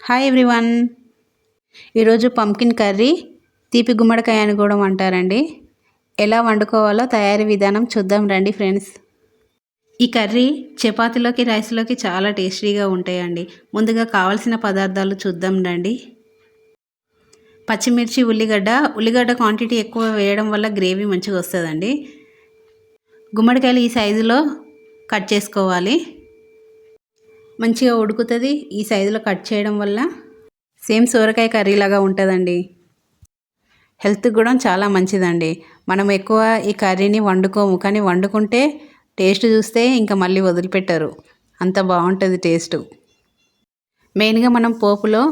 Hi everyone. ఈరోజు pumpkin curry తీపి గుమ్మడికాయ అని కూడా అంటారండి. ఎలా వండుకోవాలో తయారీ విధానం చూద్దాం రండి ఫ్రెండ్స్. ఈ కర్రీ చపాతీలోకి రైస్లోకి చాలా టేస్టీగా ఉంటాయండి. ముందుగా కావాల్సిన పదార్థాలు చూద్దాం రండి. పచ్చిమిర్చి, ఉల్లిగడ్డ క్వాంటిటీ ఎక్కువ వేయడం వల్ల గ్రేవీ మంచిగా వస్తుందండి. గుమ్మడికాయలు ఈ సైజులో కట్ చేసుకోవాలి. మంచిగా ఉడుకుతుంది ఈ సైజులో కట్ చేయడం వల్ల. సేమ్ సొరకాయ కర్రీ లాగా ఉంటుందండి. హెల్త్కి కూడా చాలా మంచిదండి. మనం ఎక్కువ ఈ కర్రీని వండుకోము, కానీ వండుకుంటే టేస్ట్ చూస్తే ఇంకా మళ్ళీ వదిలిపెట్టరు, అంత బాగుంటుంది టేస్ట్. మెయిన్గా మనం పోపులో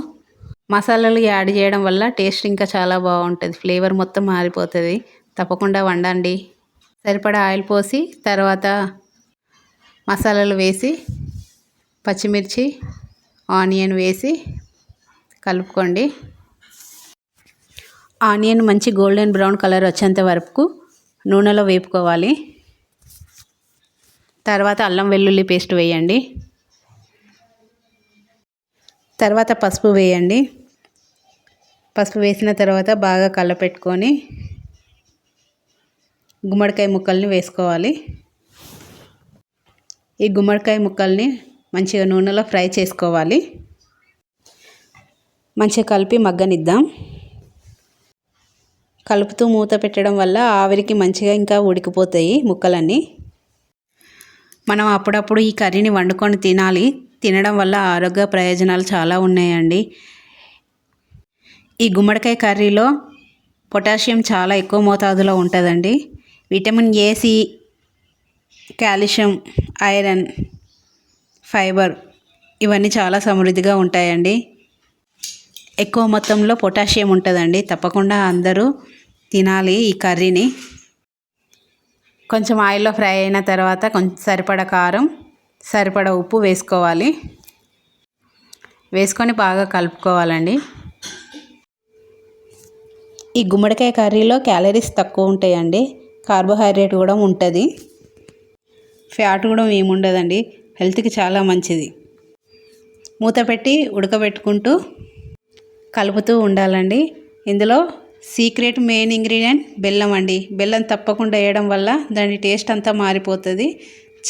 మసాలాలు యాడ్ చేయడం వల్ల టేస్ట్ ఇంకా చాలా బాగుంటుంది, ఫ్లేవర్ మొత్తం మారిపోతుంది. తప్పకుండా వండండి. సరిపడా ఆయిల్ పోసి తర్వాత మసాలాలు వేసి పచ్చిమిర్చి, ఆనియన్ వేసి కలుపుకోండి. ఆనియన్ మంచి గోల్డెన్ బ్రౌన్ కలర్ వచ్చేంత వరకు నూనెలో వేపుకోవాలి. తర్వాత అల్లం వెల్లుల్లి పేస్ట్ వేయండి. తర్వాత పసుపు వేయండి. పసుపు వేసిన తర్వాత బాగా కలపెట్టుకొని గుమ్మడికాయ ముక్కల్ని వేసుకోవాలి. ఈ గుమ్మడికాయ ముక్కల్ని మంచిగా నూనెలో ఫ్రై చేసుకోవాలి. మంచిగా కలిపి మగ్గనిద్దాం. కలుపుతూ మూత పెట్టడం వల్ల ఆవిరికి మంచిగా ఇంకా ఉడికిపోతాయి ముక్కలన్నీ. మనం అప్పుడప్పుడు ఈ కర్రీని వండుకొని తినాలి. తినడం వల్ల ఆరోగ్య ప్రయోజనాలు చాలా ఉన్నాయండి. ఈ గుమ్మడికాయ కర్రీలో పొటాషియం చాలా ఎక్కువ మోతాదులో ఉంటుందండి. Vitamin A, C, calcium, iron, fibre ఇవన్నీ చాలా సమృద్ధిగా ఉంటాయండి. ఎక్కువ మొత్తంలో పొటాషియం ఉంటుందండి. తప్పకుండా అందరూ తినాలి ఈ కర్రీని. కొంచెం ఆయిల్లో ఫ్రై అయిన తర్వాత కొంచెం సరిపడా కారం, సరిపడా ఉప్పు వేసుకోవాలి. వేసుకొని బాగా కలుపుకోవాలండి. ఈ గుమ్మడికాయ కర్రీలో క్యాలరీస్ తక్కువ ఉంటాయండి. కార్బోహైడ్రేట్ కూడా ఉంటుంది. ఫ్యాట్ కూడా ఏముండదండి. హెల్త్కి చాలా మంచిది. మూత పెట్టి ఉడకబెట్టుకుంటూ కలుపుతూ ఉండాలండి. ఇందులో సీక్రెట్ మెయిన్ ఇంగ్రీడియంట్ బెల్లం అండి. బెల్లం తప్పకుండా వేయడం వల్ల దాని టేస్ట్ అంతా మారిపోతుంది,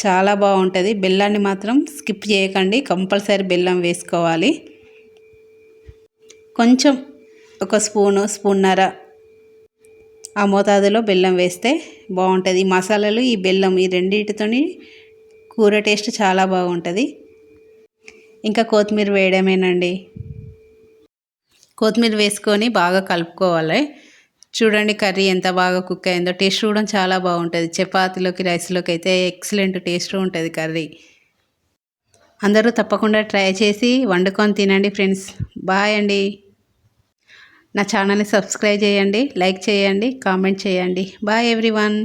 చాలా బాగుంటుంది. బెల్లాన్ని మాత్రం స్కిప్ చేయకండి, కంపల్సరీ బెల్లం వేసుకోవాలి. కొంచెం ఒక స్పూన్నర ఆ మోతాదులో బెల్లం వేస్తే బాగుంటుంది. ఈ మసాలాలు, ఈ బెల్లం, ఈ రెండింటితోని కూర టేస్ట్ చాలా బాగుంటుంది. ఇంకా కొత్తిమీర వేయడమేనండి. కొత్తిమీర వేసుకొని బాగా కలుపుకోవాలి. చూడండి కర్రీ ఎంత బాగా కుక్ అయిందో. టేస్ట్ కూడా చాలా బాగుంటుంది. చపాతీలోకి రైస్లోకి అయితే ఎక్సలెంట్ టేస్ట్ ఉంటుంది కర్రీ. అందరూ తప్పకుండా ట్రై చేసి వండుకొని తినండి ఫ్రెండ్స్. బాయ్ అండి. నా ఛానల్ని సబ్స్క్రైబ్ చేయండి, లైక్ చేయండి, కామెంట్ చేయండి. Bye everyone.